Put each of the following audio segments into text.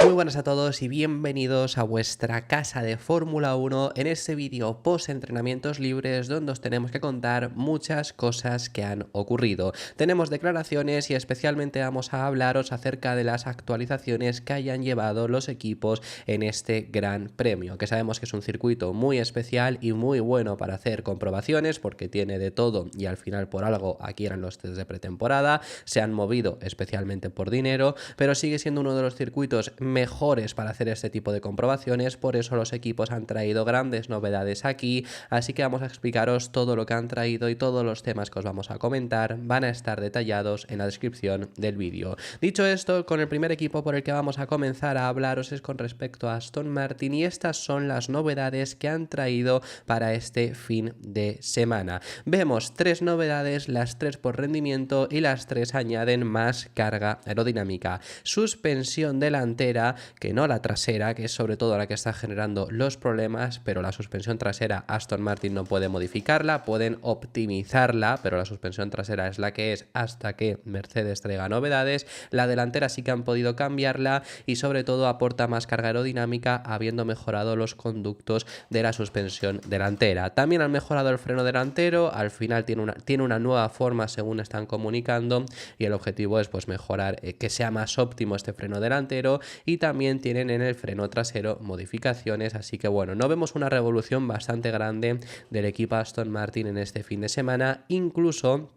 Muy buenas a todos y bienvenidos a vuestra casa de Fórmula 1 en este vídeo post entrenamientos libres donde os tenemos que contar muchas cosas que han ocurrido. Tenemos declaraciones y especialmente vamos a hablaros acerca de las actualizaciones que hayan llevado los equipos en este gran premio, que sabemos que es un circuito muy especial y muy bueno para hacer comprobaciones porque tiene de todo y al final por algo aquí eran los test de pretemporada, se han movido especialmente por dinero, pero sigue siendo uno de los circuitos mejores para hacer este tipo de comprobaciones, por eso los equipos han traído grandes novedades aquí, así que vamos a explicaros todo lo que han traído y todos los temas que os vamos a comentar van a estar detallados en la descripción del vídeo. Dicho esto, con el primer equipo por el que vamos a comenzar a hablaros es con respecto a Aston Martin y estas son las novedades que han traído para este fin de semana. Vemos tres novedades, las tres por rendimiento y las tres añaden más carga aerodinámica. Suspensión delantera, que no la trasera, que es sobre todo la que está generando los problemas, pero la suspensión trasera Aston Martin no puede modificarla, pueden optimizarla, pero la suspensión trasera es la que es hasta que Mercedes traiga novedades. La delantera sí que han podido cambiarla y sobre todo aporta más carga aerodinámica habiendo mejorado los conductos de la suspensión delantera. También han mejorado el freno delantero, al final tiene una nueva forma según están comunicando y el objetivo es pues mejorar, que sea más óptimo este freno delantero, y también tienen en el freno trasero modificaciones, así que bueno, no vemos una revolución bastante grande del equipo Aston Martin en este fin de semana. Incluso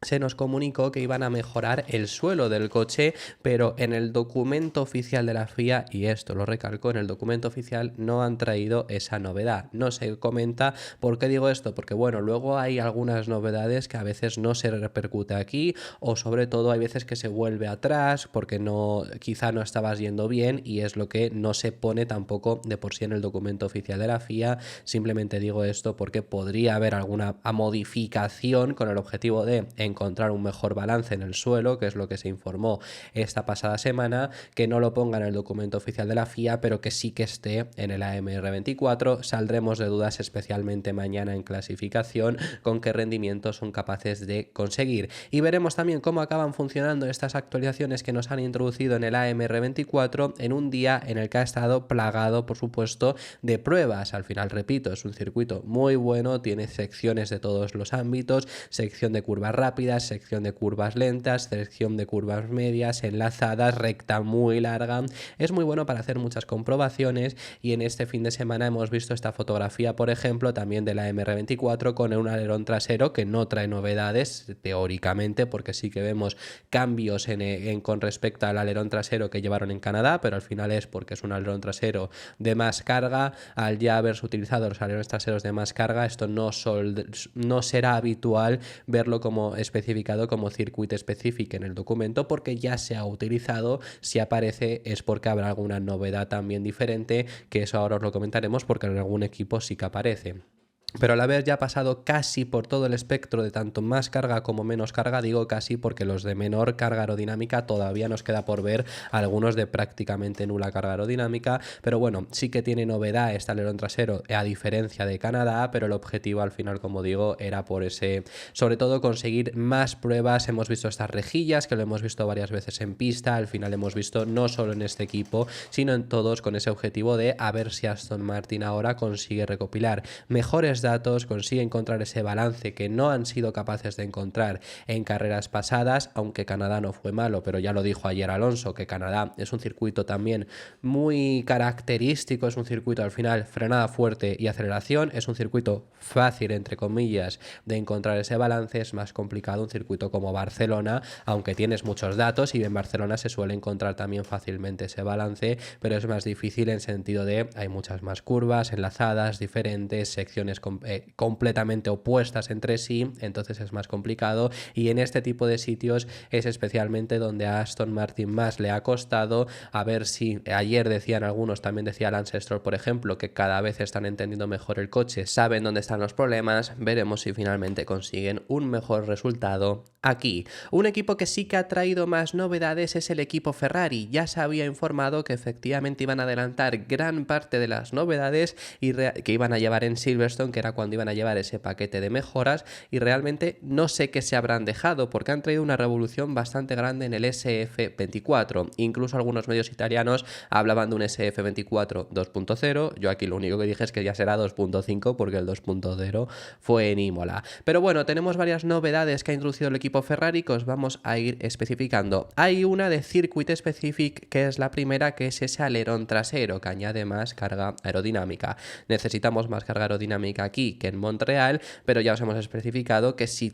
se nos comunicó que iban a mejorar el suelo del coche, pero en el documento oficial de la FIA, y esto lo recalco, en el documento oficial no han traído esa novedad. No se comenta. ¿Por qué digo esto? Porque bueno, luego hay algunas novedades que a veces no se repercute aquí, o sobre todo hay veces que se vuelve atrás porque quizá no estabas yendo bien y es lo que no se pone tampoco de por sí en el documento oficial de la FIA. Simplemente digo esto porque podría haber alguna modificación con el objetivo de encontrar un mejor balance en el suelo, que es lo que se informó esta pasada semana, que no lo ponga en el documento oficial de la FIA, pero que sí que esté en el AMR24. Saldremos de dudas especialmente mañana en clasificación con qué rendimientos son capaces de conseguir. Y veremos también cómo acaban funcionando estas actualizaciones que nos han introducido en el AMR24 en un día en el que ha estado plagado, por supuesto, de pruebas. Al final, repito, es un circuito muy bueno, tiene secciones de todos los ámbitos, sección de curvas rápidas, sección de curvas lentas, sección de curvas medias, enlazadas, recta muy larga. Es muy bueno para hacer muchas comprobaciones y en este fin de semana hemos visto esta fotografía, por ejemplo, también de la MR24 con un alerón trasero que no trae novedades teóricamente, porque sí que vemos cambios con respecto al alerón trasero que llevaron en Canadá, pero al final es porque es un alerón trasero de más carga. Al ya haberse utilizado los alerones traseros de más carga, esto no será habitual verlo como especificado como circuit specific en el documento, porque ya se ha utilizado. Si aparece es porque habrá alguna novedad también diferente, que eso ahora os lo comentaremos porque en algún equipo sí que aparece. Pero al haber ya pasado casi por todo el espectro de tanto más carga como menos carga, digo casi porque los de menor carga aerodinámica todavía nos queda por ver algunos de prácticamente nula carga aerodinámica, pero bueno, sí que tiene novedad este alerón trasero a diferencia de Canadá, pero el objetivo al final, como digo, era por sobre todo conseguir más pruebas. Hemos visto estas rejillas que lo hemos visto varias veces en pista, al final hemos visto no solo en este equipo, sino en todos con ese objetivo de a ver si Aston Martin ahora consigue recopilar mejores datos, consigue encontrar ese balance que no han sido capaces de encontrar en carreras pasadas, aunque Canadá no fue malo, pero ya lo dijo ayer Alonso, que Canadá es un circuito también muy característico, es un circuito al final frenada fuerte y aceleración, es un circuito fácil entre comillas de encontrar ese balance, es más complicado un circuito como Barcelona, aunque tienes muchos datos y en Barcelona se suele encontrar también fácilmente ese balance, pero es más difícil en sentido de hay muchas más curvas enlazadas, diferentes secciones completamente opuestas entre sí, entonces es más complicado y en este tipo de sitios es especialmente donde a Aston Martin más le ha costado. A ver si ayer decían algunos, también decía Lance Stroll por ejemplo, que cada vez están entendiendo mejor el coche, saben dónde están los problemas, veremos si finalmente consiguen un mejor resultado aquí. Un equipo que sí que ha traído más novedades es el equipo Ferrari. Ya se había informado que efectivamente iban a adelantar gran parte de las novedades y que iban a llevar en Silverstone, que era cuando iban a llevar ese paquete de mejoras, y realmente no sé qué se habrán dejado porque han traído una revolución bastante grande en el SF24. Incluso algunos medios italianos hablaban de un SF24 2.0. Yo aquí lo único que dije es que ya será 2.5 porque el 2.0 fue en Imola. Pero bueno, tenemos varias novedades que ha introducido el equipo Ferrari que os vamos a ir especificando. Hay una de Circuit Specific, que es la primera, que es ese alerón trasero que añade más carga aerodinámica. Necesitamos más carga aerodinámica aquí que en Montreal, pero ya os hemos especificado que si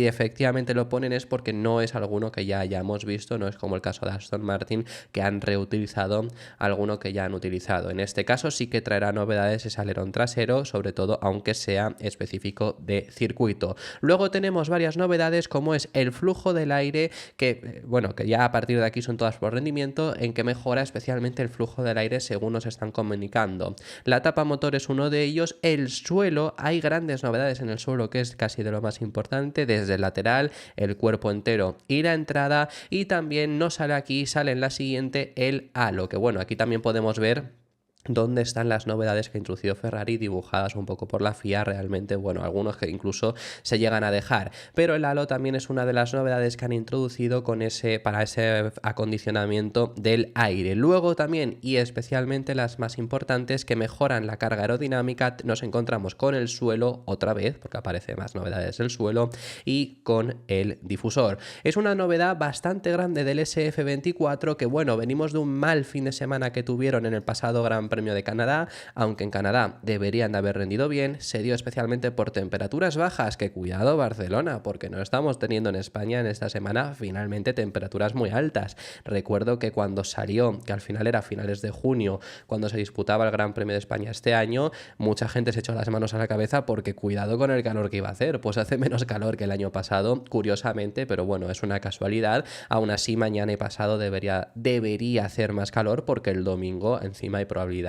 efectivamente lo ponen es porque no es alguno que ya hayamos visto, no es como el caso de Aston Martin, que han reutilizado alguno que ya han utilizado. En este caso sí que traerá novedades ese alerón trasero, sobre todo aunque sea específico de circuito. Luego tenemos varias novedades como es el flujo del aire, que bueno, que ya a partir de aquí son todas por rendimiento, en que mejora especialmente el flujo del aire según nos están comunicando. La tapa motor es uno de ellos. El suelo, hay grandes novedades en el suelo, que es casi de lo más importante, desde el lateral, el cuerpo entero y la entrada, y también no sale aquí, sale en la siguiente el halo, que bueno, aquí también podemos ver dónde están las novedades que ha introducido Ferrari dibujadas un poco por la FIA. Realmente, bueno, algunos que incluso se llegan a dejar, pero el halo también es una de las novedades que han introducido para ese acondicionamiento del aire. Luego también, y especialmente las más importantes, que mejoran la carga aerodinámica, nos encontramos con el suelo otra vez, porque aparece más novedades del suelo, y con el difusor. Es una novedad bastante grande del SF24, que bueno, venimos de un mal fin de semana que tuvieron en el pasado Gran Premio de Canadá, aunque en Canadá deberían de haber rendido bien. Se dio especialmente por temperaturas bajas, que cuidado Barcelona, porque no estamos teniendo en España en esta semana finalmente temperaturas muy altas. Recuerdo que cuando salió, que al final era a finales de junio, cuando se disputaba el Gran Premio de España este año, mucha gente se echó las manos a la cabeza porque cuidado con el calor que iba a hacer. Pues hace menos calor que el año pasado, curiosamente, pero bueno, es una casualidad. Aún así, mañana y pasado debería hacer más calor, porque el domingo encima hay probabilidad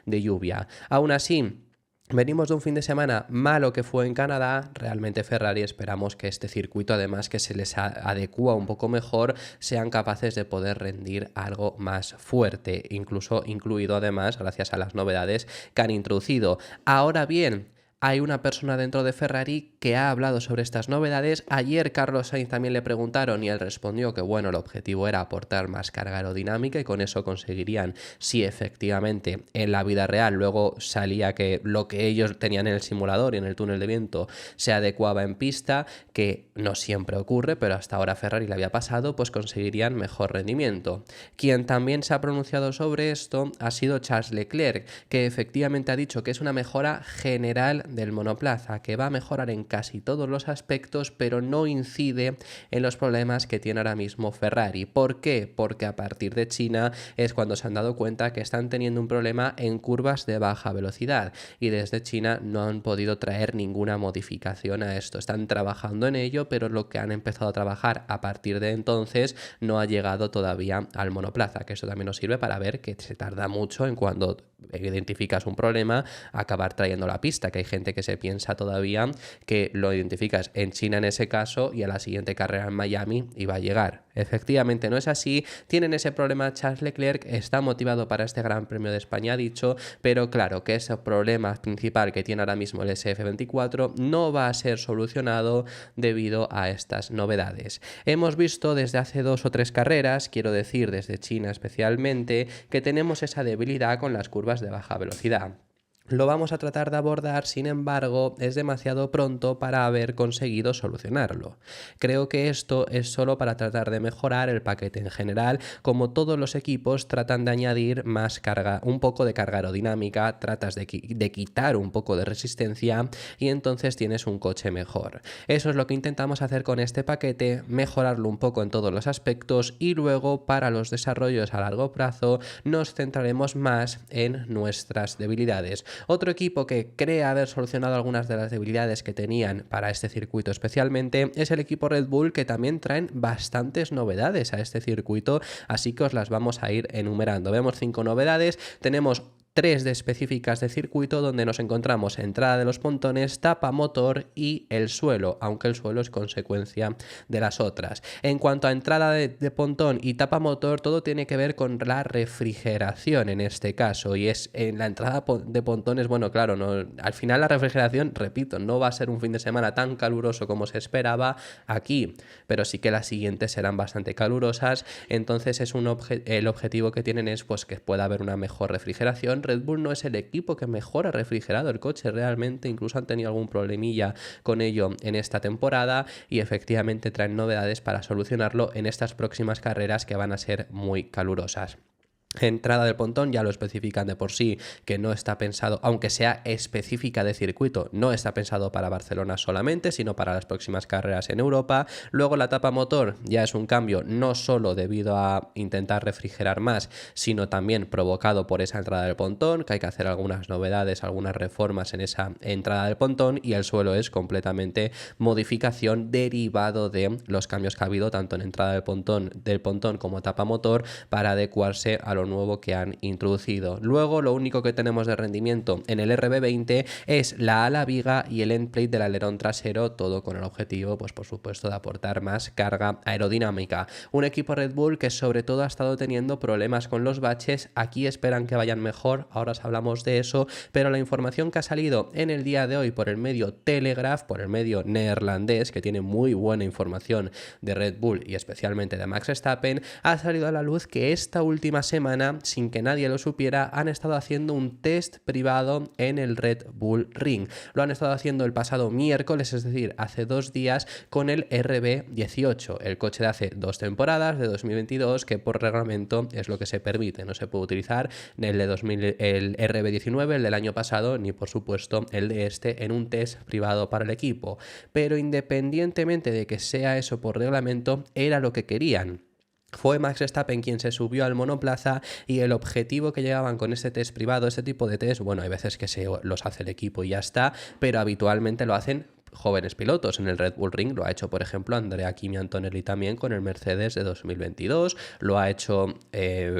de lluvia. Aún así, venimos de un fin de semana malo que fue en Canadá. Realmente Ferrari esperamos que este circuito, además que se les adecua un poco mejor, sean capaces de poder rendir algo más fuerte, incluso incluido además gracias a las novedades que han introducido. Ahora bien, hay una persona dentro de Ferrari que ha hablado sobre estas novedades. Ayer Carlos Sainz también le preguntaron y él respondió que bueno, el objetivo era aportar más carga aerodinámica y con eso conseguirían, si efectivamente en la vida real luego salía que lo que ellos tenían en el simulador y en el túnel de viento se adecuaba en pista, que no siempre ocurre, pero hasta ahora Ferrari le había pasado, pues conseguirían mejor rendimiento. Quien también se ha pronunciado sobre esto ha sido Charles Leclerc, que efectivamente ha dicho que es una mejora general del monoplaza, que va a mejorar en casi todos los aspectos, pero no incide en los problemas que tiene ahora mismo Ferrari. ¿Por qué? Porque a partir de China es cuando se han dado cuenta que están teniendo un problema en curvas de baja velocidad, y desde China no han podido traer ninguna modificación a esto. Están trabajando en ello, pero lo que han empezado a trabajar a partir de entonces no ha llegado todavía al monoplaza, que eso también nos sirve para ver que se tarda mucho en cuando identificas un problema acabar trayendo la pista, que hay gente que se piensa todavía que lo identificas en China en ese caso y a la siguiente carrera en Miami iba a llegar. Efectivamente no es así, tienen ese problema. Charles Leclerc está motivado para este Gran Premio de España, ha dicho, pero claro que ese problema principal que tiene ahora mismo el SF24 no va a ser solucionado debido a estas novedades. Hemos visto desde hace 2 o 3 carreras, quiero decir desde China especialmente, que tenemos esa debilidad con las curvas de baja velocidad. Lo vamos a tratar de abordar, sin embargo, es demasiado pronto para haber conseguido solucionarlo. Creo que esto es solo para tratar de mejorar el paquete en general. Como todos los equipos tratan de añadir más carga, un poco de carga aerodinámica, tratas de quitar un poco de resistencia y entonces tienes un coche mejor. Eso es lo que intentamos hacer con este paquete, mejorarlo un poco en todos los aspectos, y luego para los desarrollos a largo plazo nos centraremos más en nuestras debilidades. Otro equipo que cree haber solucionado algunas de las debilidades que tenían para este circuito especialmente es el equipo Red Bull, que también traen bastantes novedades a este circuito, así que os las vamos a ir enumerando. Vemos 5 novedades, tenemos 3 de específicas de circuito donde nos encontramos entrada de los pontones, tapa motor y el suelo, aunque el suelo es consecuencia de las otras. En cuanto a entrada de pontón y tapa motor, todo tiene que ver con la refrigeración en este caso, y es en la entrada de pontones, bueno, claro, no, al final la refrigeración, repito, no va a ser un fin de semana tan caluroso como se esperaba aquí, pero sí que las siguientes serán bastante calurosas, entonces es el objetivo que tienen es pues que pueda haber una mejor refrigeración. Red Bull no es el equipo que mejor ha refrigerado el coche realmente, incluso han tenido algún problemilla con ello en esta temporada y efectivamente traen novedades para solucionarlo en estas próximas carreras que van a ser muy calurosas. Entrada del pontón ya lo especifican de por sí, que no está pensado, aunque sea específica de circuito, no está pensado para Barcelona solamente, sino para las próximas carreras en Europa. Luego la tapa motor ya es un cambio no solo debido a intentar refrigerar más, sino también provocado por esa entrada del pontón, que hay que hacer algunas novedades, algunas reformas en esa entrada del pontón, y el suelo es completamente modificación derivado de los cambios que ha habido tanto en entrada del pontón como tapa motor para adecuarse a lo nuevo que han introducido. Luego lo único que tenemos de rendimiento en el RB20 es la ala viga y el end plate del alerón trasero, todo con el objetivo, pues por supuesto, de aportar más carga aerodinámica. Un equipo Red Bull que sobre todo ha estado teniendo problemas con los baches, aquí esperan que vayan mejor, ahora os hablamos de eso, pero la información que ha salido en el día de hoy por el medio Telegraph, por el medio neerlandés, que tiene muy buena información de Red Bull y especialmente de Max Verstappen, ha salido a la luz que esta última semana, sin que nadie lo supiera, han estado haciendo un test privado en el Red Bull Ring. Lo han estado haciendo el pasado miércoles, es decir, hace 2 días, con el RB18, el coche de hace 2 temporadas, de 2022, que por reglamento es lo que se permite. No se puede utilizar el RB19, el del año pasado, ni por supuesto el de este, en un test privado para el equipo. Pero independientemente de que sea eso por reglamento, era lo que querían. Fue Max Verstappen quien se subió al monoplaza y el objetivo que llevaban con este test privado, este tipo de test, bueno, hay veces que los hace el equipo y ya está, pero habitualmente lo hacen jóvenes pilotos. En el Red Bull Ring lo ha hecho, por ejemplo, Andrea Kimi Antonelli también con el Mercedes de 2022, lo ha hecho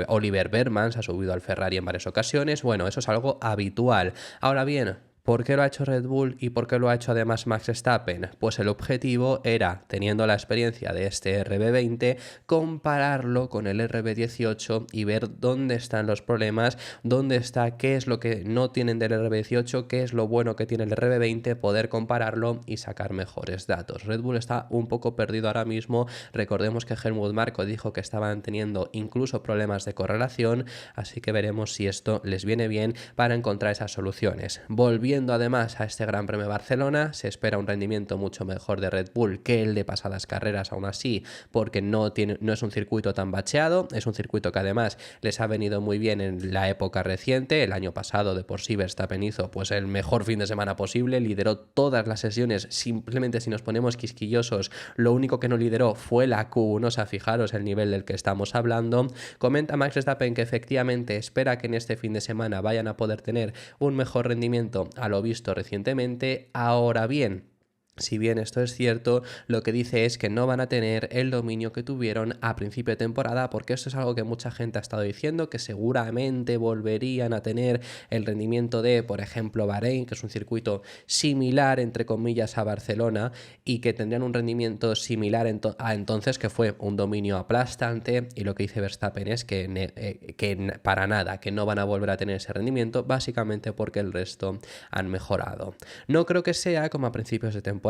Oliver Behrmann, se ha subido al Ferrari en varias ocasiones, bueno, eso es algo habitual. Ahora bien, ¿por qué lo ha hecho Red Bull y por qué lo ha hecho además Max Verstappen? Pues el objetivo era, teniendo la experiencia de este RB20, compararlo con el RB18 y ver dónde están los problemas, dónde está, qué es lo que no tienen del RB18, qué es lo bueno que tiene el RB20, poder compararlo y sacar mejores datos. Red Bull está un poco perdido ahora mismo. Recordemos que Helmut Marko dijo que estaban teniendo incluso problemas de correlación, así que veremos si esto les viene bien para encontrar esas soluciones. Volviendo además a este Gran Premio de Barcelona, se espera un rendimiento mucho mejor de Red Bull que el de pasadas carreras, aún así, porque no es un circuito tan bacheado, es un circuito que además les ha venido muy bien en la época reciente. El año pasado de por sí Verstappen hizo pues el mejor fin de semana posible, lideró todas las sesiones. Simplemente, si nos ponemos quisquillosos, lo único que no lideró fue la Q1, o sea, fijaros el nivel del que estamos hablando. Comenta Max Verstappen que efectivamente espera que en este fin de semana vayan a poder tener un mejor rendimiento a lo visto recientemente. Ahora bien, si bien esto es cierto, lo que dice es que no van a tener el dominio que tuvieron a principio de temporada, porque esto es algo que mucha gente ha estado diciendo, que seguramente volverían a tener el rendimiento de, por ejemplo, Bahrein, que es un circuito similar, entre comillas, a Barcelona, y que tendrían un rendimiento similar a entonces, que fue un dominio aplastante, y lo que dice Verstappen es que para nada, que no van a volver a tener ese rendimiento, básicamente porque el resto han mejorado. No creo que sea como a principios de temporada.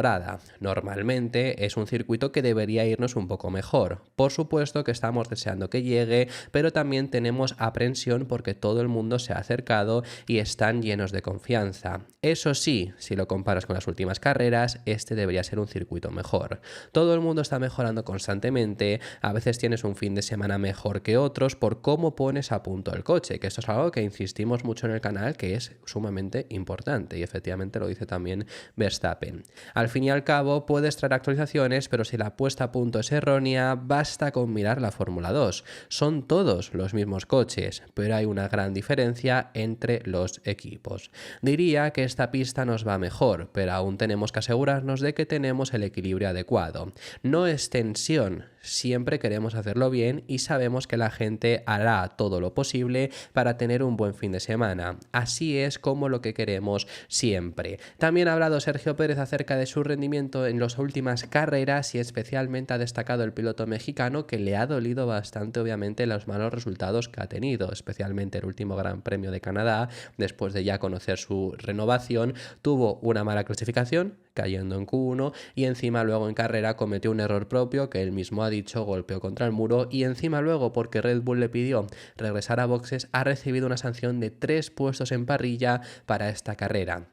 Normalmente es un circuito que debería irnos un poco mejor. Por supuesto que estamos deseando que llegue, pero también tenemos aprensión porque todo el mundo se ha acercado y están llenos de confianza. Eso sí, si lo comparas con las últimas carreras, este debería ser un circuito mejor. Todo el mundo está mejorando constantemente, a veces tienes un fin de semana mejor que otros por cómo pones a punto el coche, que esto es algo que insistimos mucho en el canal, que es sumamente importante, y efectivamente lo dice también Verstappen. Al Al fin y al cabo, puedes traer actualizaciones, pero si la puesta a punto es errónea, basta con mirar la Fórmula 2. Son todos los mismos coches, pero hay una gran diferencia entre los equipos. Diría que esta pista nos va mejor, pero aún tenemos que asegurarnos de que tenemos el equilibrio adecuado. No es tensión, siempre queremos hacerlo bien y sabemos que la gente hará todo lo posible para tener un buen fin de semana. Así es como lo que queremos siempre. También ha hablado Sergio Pérez acerca de su rendimiento en las últimas carreras y especialmente ha destacado el piloto mexicano que le ha dolido bastante obviamente los malos resultados que ha tenido, especialmente el último Gran Premio de Canadá, después de ya conocer su renovación, tuvo una mala clasificación, cayendo en Q1 y encima luego en carrera cometió un error propio que él mismo ha dicho, golpeó contra el muro y encima luego porque Red Bull le pidió regresar a boxes ha recibido una sanción de 3 puestos en parrilla para esta carrera.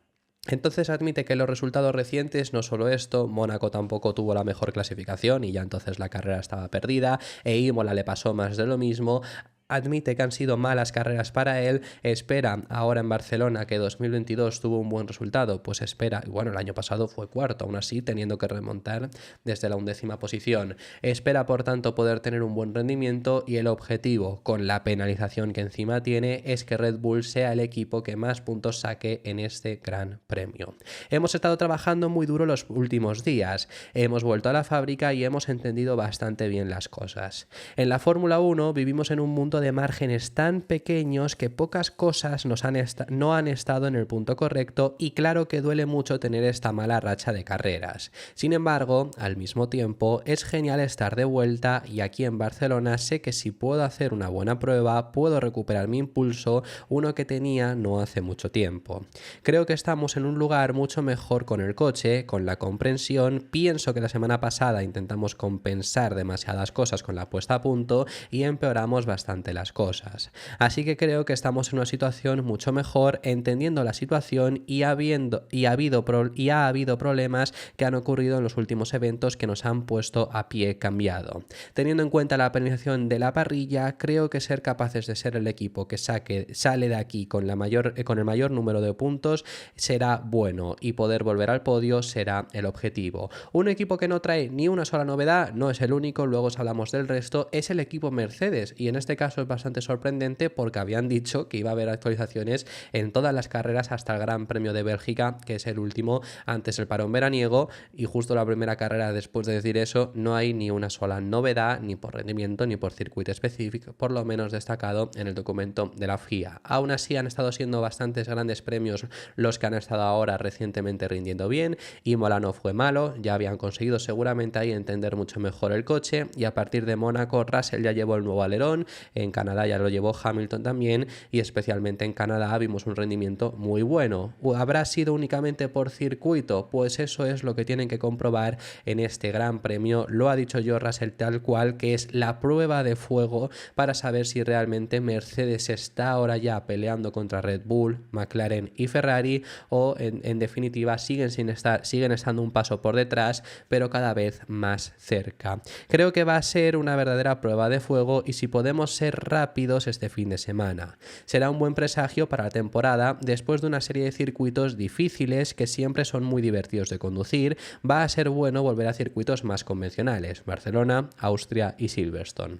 Entonces admite que los resultados recientes, no solo esto, Mónaco tampoco tuvo la mejor clasificación y ya entonces la carrera estaba perdida, e Imola le pasó más de lo mismo. Admite que han sido malas carreras para él, espera ahora en Barcelona que 2022 tuvo un buen resultado, pues espera, bueno, el año pasado fue cuarto, aún así teniendo que remontar desde la 11ª posición. Espera por tanto poder tener un buen rendimiento y el objetivo, con la penalización que encima tiene, es que Red Bull sea el equipo que más puntos saque en este Gran Premio. Hemos estado trabajando muy duro los últimos días, hemos vuelto a la fábrica y hemos entendido bastante bien las cosas. En la Fórmula 1 vivimos en un mundo de márgenes tan pequeños que pocas cosas no han estado en el punto correcto y claro que duele mucho tener esta mala racha de carreras. Sin embargo, al mismo tiempo, es genial estar de vuelta y aquí en Barcelona sé que si puedo hacer una buena prueba, puedo recuperar mi impulso, uno que tenía no hace mucho tiempo. Creo que estamos en un lugar mucho mejor con el coche, con la comprensión. Pienso que la semana pasada intentamos compensar demasiadas cosas con la puesta a punto y empeoramos bastante las cosas. Así que creo que estamos en una situación mucho mejor, entendiendo la situación y ha habido problemas que han ocurrido en los últimos eventos que nos han puesto a pie cambiado. Teniendo en cuenta la penalización de la parrilla, creo que ser capaces de ser el equipo que sale de aquí con el mayor número de puntos será bueno y poder volver al podio será el objetivo. Un equipo que no trae ni una sola novedad no es el único, luego os hablamos del resto, es el equipo Mercedes y en este caso es bastante sorprendente porque habían dicho que iba a haber actualizaciones en todas las carreras hasta el Gran Premio de Bélgica, que es el último antes del parón veraniego, y justo la primera carrera después de decir eso no hay ni una sola novedad, ni por rendimiento ni por circuito específico, por lo menos destacado en el documento de la FIA. Aún así han estado siendo bastantes grandes premios los que han estado ahora recientemente rindiendo bien. Imola no fue malo, ya habían conseguido seguramente ahí entender mucho mejor el coche y a partir de Mónaco Russell ya llevó el nuevo alerón, en Canadá ya lo llevó Hamilton también y especialmente en Canadá vimos un rendimiento muy bueno. ¿Habrá sido únicamente por circuito? Pues eso es lo que tienen que comprobar en este Gran Premio. Lo ha dicho George Russell tal cual, que es la prueba de fuego para saber si realmente Mercedes está ahora ya peleando contra Red Bull, McLaren y Ferrari o en definitiva siguen estando un paso por detrás pero cada vez más cerca. Creo que va a ser una verdadera prueba de fuego y si podemos ser rápidos este fin de semana. Será un buen presagio para la temporada después de una serie de circuitos difíciles que siempre son muy divertidos de conducir. Va a ser bueno volver a circuitos más convencionales, Barcelona, Austria y Silverstone.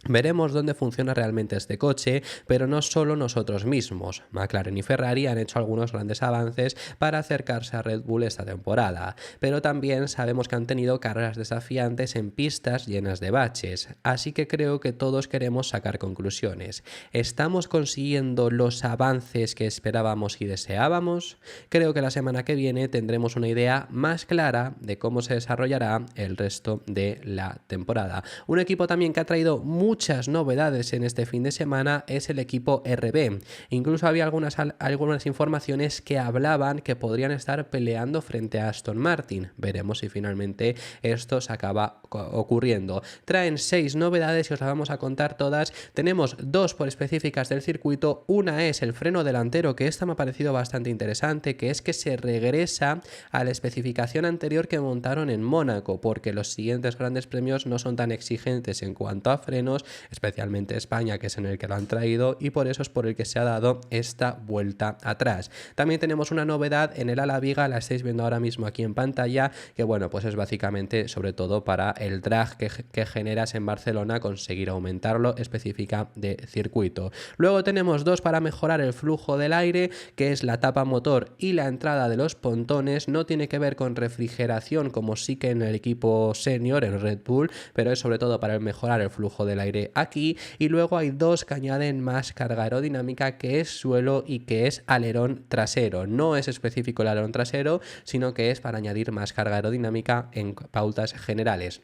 Veremos dónde funciona realmente este coche, pero no solo nosotros mismos. McLaren y Ferrari han hecho algunos grandes avances para acercarse a Red Bull esta temporada, pero también sabemos que han tenido carreras desafiantes en pistas llenas de baches, así que creo que todos queremos sacar conclusiones. ¿Estamos consiguiendo los avances que esperábamos y deseábamos? Creo que la semana que viene tendremos una idea más clara de cómo se desarrollará el resto de la temporada. Un equipo también que ha traído muchas novedades en este fin de semana es el equipo RB. Incluso había algunas informaciones que hablaban que podrían estar peleando frente a Aston Martin. Veremos si finalmente esto se acaba ocurriendo. Traen 6 novedades y os las vamos a contar todas. Tenemos 2 por específicas del circuito. Una es el freno delantero, que esta me ha parecido bastante interesante, que es que se regresa a la especificación anterior que montaron en Mónaco, porque los siguientes grandes premios no son tan exigentes en cuanto a frenos especialmente España, que es en el que lo han traído, y por eso es por el que se ha dado esta vuelta atrás. También tenemos una novedad en el ala viga, la estáis viendo ahora mismo aquí en pantalla, que bueno, pues es básicamente sobre todo para el drag que generas en Barcelona, conseguir aumentarlo, específica de circuito. Luego tenemos dos para mejorar el flujo del aire, que es la tapa motor y la entrada de los pontones. No tiene que ver con refrigeración como sí que en el equipo senior, en Red Bull, pero es sobre todo para mejorar el flujo del aire aquí. Y luego hay dos que añaden más carga aerodinámica, que es suelo y que es alerón trasero. No es específico el alerón trasero, sino que es para añadir más carga aerodinámica en pautas generales.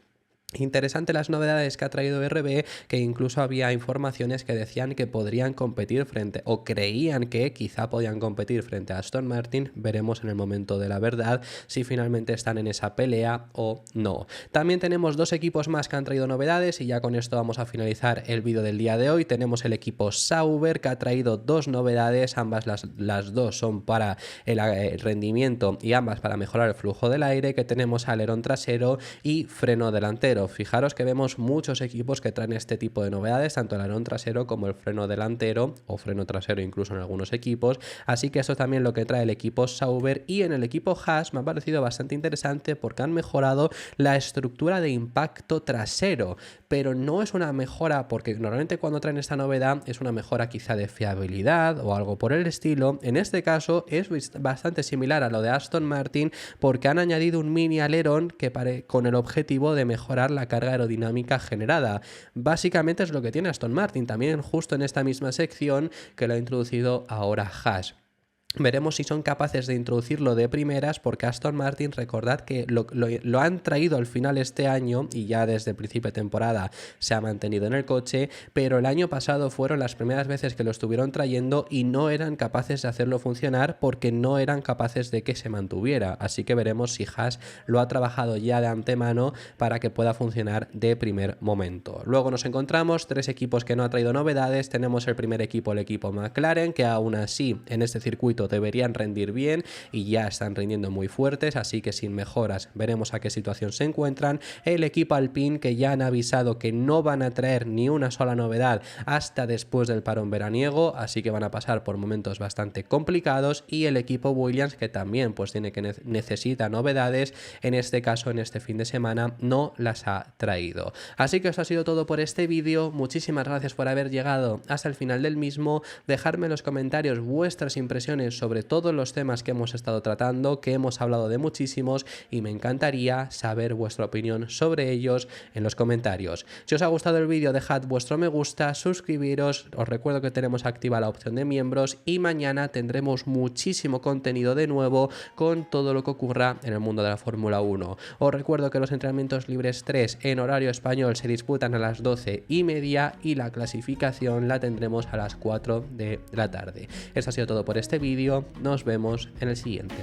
Interesante las novedades que ha traído RB, que incluso había informaciones que decían que podrían competir frente, o creían que quizá podían competir frente a Aston Martin. Veremos en el momento de la verdad si finalmente están en esa pelea o no. También tenemos dos equipos más que han traído novedades, y ya con esto vamos a finalizar el vídeo del día de hoy. Tenemos el equipo Sauber, que ha traído dos novedades, ambas las dos son para el rendimiento y ambas para mejorar el flujo del aire, que tenemos alerón trasero y freno delantero. Fijaros que vemos muchos equipos que traen este tipo de novedades, tanto el alerón trasero como el freno delantero, o freno trasero incluso en algunos equipos, así que esto es también lo que trae el equipo Sauber. Y en el equipo Haas me ha parecido bastante interesante porque han mejorado la estructura de impacto trasero, pero no es una mejora, porque normalmente cuando traen esta novedad es una mejora quizá de fiabilidad o algo por el estilo. En este caso es bastante similar a lo de Aston Martin, porque han añadido un mini alerón con el objetivo de mejorar la carga aerodinámica generada. Básicamente es lo que tiene Aston Martin, también justo en esta misma sección que lo ha introducido ahora Haas. Veremos si son capaces de introducirlo de primeras, porque Aston Martin, recordad que lo han traído al final este año y ya desde el principio de temporada se ha mantenido en el coche, pero el año pasado fueron las primeras veces que lo estuvieron trayendo y no eran capaces de hacerlo funcionar porque no eran capaces de que se mantuviera. Así que veremos si Haas lo ha trabajado ya de antemano para que pueda funcionar de primer momento. Luego nos encontramos tres equipos que no ha traído novedades. Tenemos el primer equipo, el equipo McLaren, que aún así en este circuito deberían rendir bien y ya están rindiendo muy fuertes, así que sin mejoras veremos a qué situación se encuentran. El equipo Alpine, que ya han avisado que no van a traer ni una sola novedad hasta después del parón veraniego, así que van a pasar por momentos bastante complicados. Y el equipo Williams, que también pues necesita novedades, en este caso en este fin de semana no las ha traído. Así que esto ha sido todo por este vídeo. Muchísimas gracias por haber llegado hasta el final del mismo. Dejadme en los comentarios vuestras impresiones sobre todos los temas que hemos estado tratando, que hemos hablado de muchísimos, y me encantaría saber vuestra opinión sobre ellos en los comentarios. Si os ha gustado el vídeo, dejad vuestro me gusta, suscribiros, os recuerdo que tenemos activa la opción de miembros, y mañana tendremos muchísimo contenido de nuevo con todo lo que ocurra en el mundo de la Fórmula 1. Os recuerdo que los entrenamientos libres 3 en horario español se disputan a las 12:30 y la clasificación la tendremos a las 4 de la tarde. Esto ha sido todo por este vídeo. Nos vemos en el siguiente.